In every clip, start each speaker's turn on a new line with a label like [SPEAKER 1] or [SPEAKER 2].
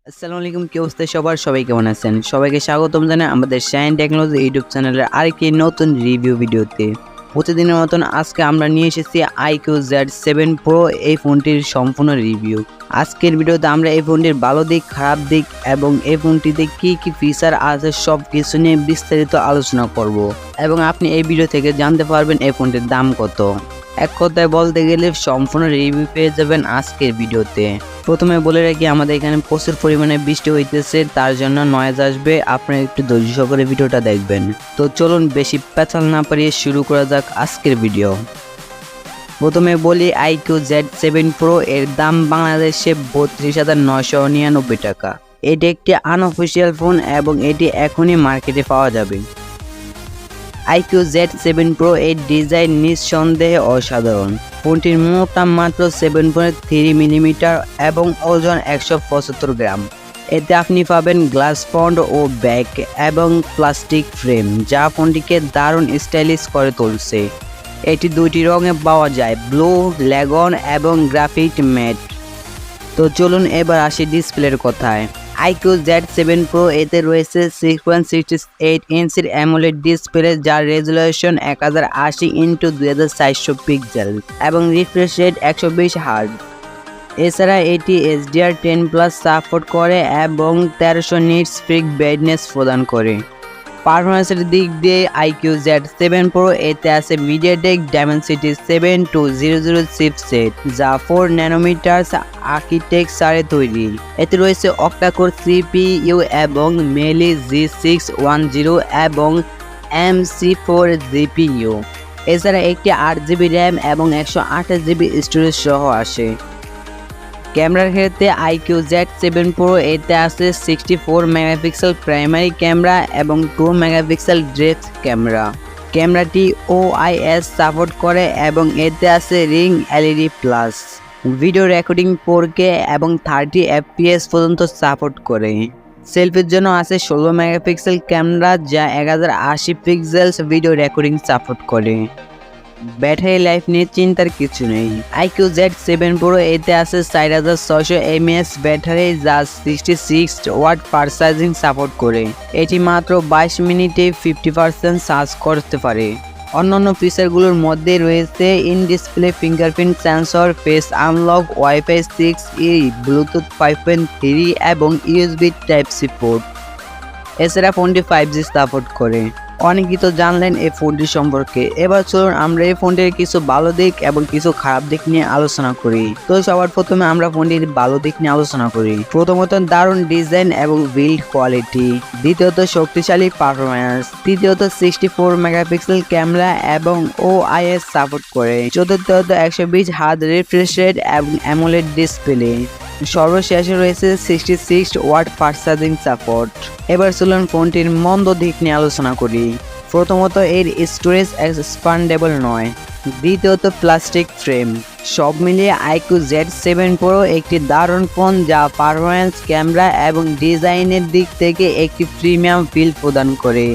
[SPEAKER 1] আসসালামু আলাইকুম, কি অবস্থা সবার? সবাই কেমন আছেন? সবাইকে স্বাগতম জানাই আমাদের শাইন টেকনোলজি ইউটিউব চ্যানেলের আরেকটি নতুন রিভিউ ভিডিওতে। প্রতিদিনের মতন আজকে আমরা নিয়ে এসেছি iQOO Z7 Pro এই ফোনটির সম্পূর্ণ রিভিউ। আজকের ভিডিওতে আমরা এই ফোনটির ভালো দিক, খারাপ দিক এবং এই ফোনটিতে কি কি ফিচার আছে সব কিছু নিয়ে বিস্তারিত আলোচনা করব এবং আপনি এই ভিডিও থেকে জানতে পারবেন এই ফোনটির দাম কত। এক কথায় বলতে গেলে সম্পূর্ণ রিভিউ পেয়ে যাবেন আজকের ভিডিওতে। প্রথমে বলে রাখি, আমাদের এখানে প্রচুর পরিমাণে বৃষ্টি হইতেছে, তার জন্য নয়েজ আসবে, আপনারা একটু ধৈর্য সহকারে ভিডিওটা দেখবেন। তো চলুন বেশি পেঁচাল না পারিয়ে শুরু করা যাক আজকের ভিডিও। প্রথমে বলি iQOO Z7 Pro এর দাম বাংলাদেশে 32,999 টাকা। এটি একটি আনঅফিসিয়াল ফোন এবং এটি এখনই মার্কেটে পাওয়া যাবে। iQOO Z7 Pro এর ডিজাইন নিঃসন্দেহে অসাধারণ। ফোনটির মোটা মাত্র 7.3 মিলিমিটার এবং ওজন 175 গ্রাম। এতে আপনি পাবেন গ্লাস ফ্রন্ট ও ব্যাক এবং প্লাস্টিক ফ্রেম, যা ফোনটিকে দারুণ স্টাইলিশ করে তুলছে। এটি দুইটি রঙে পাওয়া যায়, ব্লু লেগন এবং গ্রাফিট ম্যাট। তো চলুন এবার আসি ডিসপ্লের কথায়। iQOO Z7 Pro এতে রয়েছে 6.68 ইঞ্চির অ্যামোলেড ডিসপ্লে, যার রেজুলেশন 1080x2400 পিক্সেল এবং রিফ্রেশ রেট 120 হার্জ। এছাড়া এটি HDR10+ সাপোর্ট করে এবং 1300 নিটস পিক ব্রাইটনেস প্রদান করে। পারফরমেন্সের দিক দিয়ে iQOO Z7 Pro এতে আছে MediaTek Dimensity 7200 চিপসেট, যা 4 ন্যানোমিটার আর্কিটেকচারে তৈরি। এতে রয়েছে অক্টা-কোর CPU এবং Mali G610 এবং MC4 GPU। এছাড়া একটি 8GB RAM এবং 128GB স্টোরেজ সহ আসে। ক্যামেরার ক্ষেত্রে iQOO Z7 Pro এতে আছে 64 মেগাপিক্সেল প্রাইমারি ক্যামেরা এবং 2 মেগাপিক্সেল ডেপথ ক্যামেরা। ক্যামেরাটি OIS সাপোর্ট করে এবং এতে আছে ring LED plus. Video recording 4K এবং 30 FPS পর্যন্ত সাপোর্ট করে। সেলফির জন্য আছে 16 মেগাপিক্সেল ক্যামেরা, যা 1080 পিক্সেলস ভিডিও রেকর্ডিং সাপোর্ট করে। ব্যাটারি লাইফ নিয়ে চিন্তার কিছু নেই। iQOO Z7 Pro এতে আছে 4600 mAh ব্যাটারি, যা 66 ওয়াট ফাস্ট চার্জিং সাপোর্ট করে। এটি মাত্র 22 মিনিটে 50% চার্জ করতে পারে। অন্যান্য ফিচারগুলোর মধ্যে রয়েছে in display fingerprint sensor, face unlock, wifi 6E, Bluetooth 5.3 এবং USB Type-C পোর্ট। এছাড়া ফোনটি 5G সাপোর্ট করে। অনেকেই তো জানলেন এই ফোনটি সম্পর্কে। এবার চলুন আমরা এই ফোনটির কিছু ভালো দিক এবং কিছু খারাপ দিক নিয়ে আলোচনা করি। তো সবার প্রথমে আমরা ফোনটির ভালো দিক নিয়ে আলোচনা করি। প্রথমত দারুণ ডিজাইন এবং বিল্ড কোয়ালিটি, দ্বিতীয়ত শক্তিশালী পারফরম্যান্স, তৃতীয়ত 64 মেগাপিক্সেল ক্যামেরা এবং OIS সাপোর্ট করে, চতুর্থত 120 হার্জ রিফ্রেশ রেট এবং অ্যামোলেড ডিসপ্লে, সর্বশেষে রয়েছে 66 ওয়াট ফাস্ট চার্জিং সাপোর্ট। এবার চলুন ফোনটির মন্দ দিক নিয়ে আলোচনা করি। প্রথমত এর স্টোরেজ এক্সপান্ডেবল নয়, দ্বিতীয়ত প্লাস্টিক ফ্রেম। সব মিলিয়ে iQOO Z7 Pro একটি দারুণ ফোন, যা পারফরম্যান্স, ক্যামেরা এবং ডিজাইনের দিক থেকে একটি প্রিমিয়াম ফিল প্রদান করে।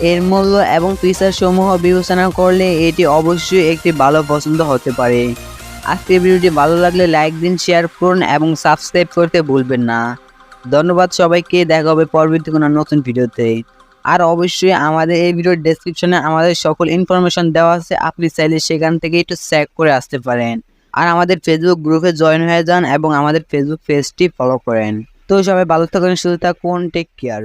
[SPEAKER 1] এর মূল্য এবং ফিচার সমূহ বিবেচনা করলে এটি অবশ্যই একটি ভালো পছন্দ হতে পারে। আজকের ভিডিওটি ভালো লাগলে লাইক দিন, শেয়ার করুন এবং সাবস্ক্রাইব করতে ভুলবেন না। ধন্যবাদ সবাইকে, দেখা হবে পরবর্তী কোনো নতুন ভিডিওতে। আর অবশ্যই আমাদের এই ভিডিওর ডেসক্রিপশনে আমাদের সকল ইনফরমেশন দেওয়া আছে, আপনি চাইলে সেখান থেকে একটু চেক করে আসতে পারেন। আর আমাদের ফেসবুক গ্রুপে জয়েন হয়ে যান এবং আমাদের ফেসবুক পেজটি ফলো করেন। তো সবাই ভালো থাকুন, সুস্থ থাকুন, টেক কেয়ার।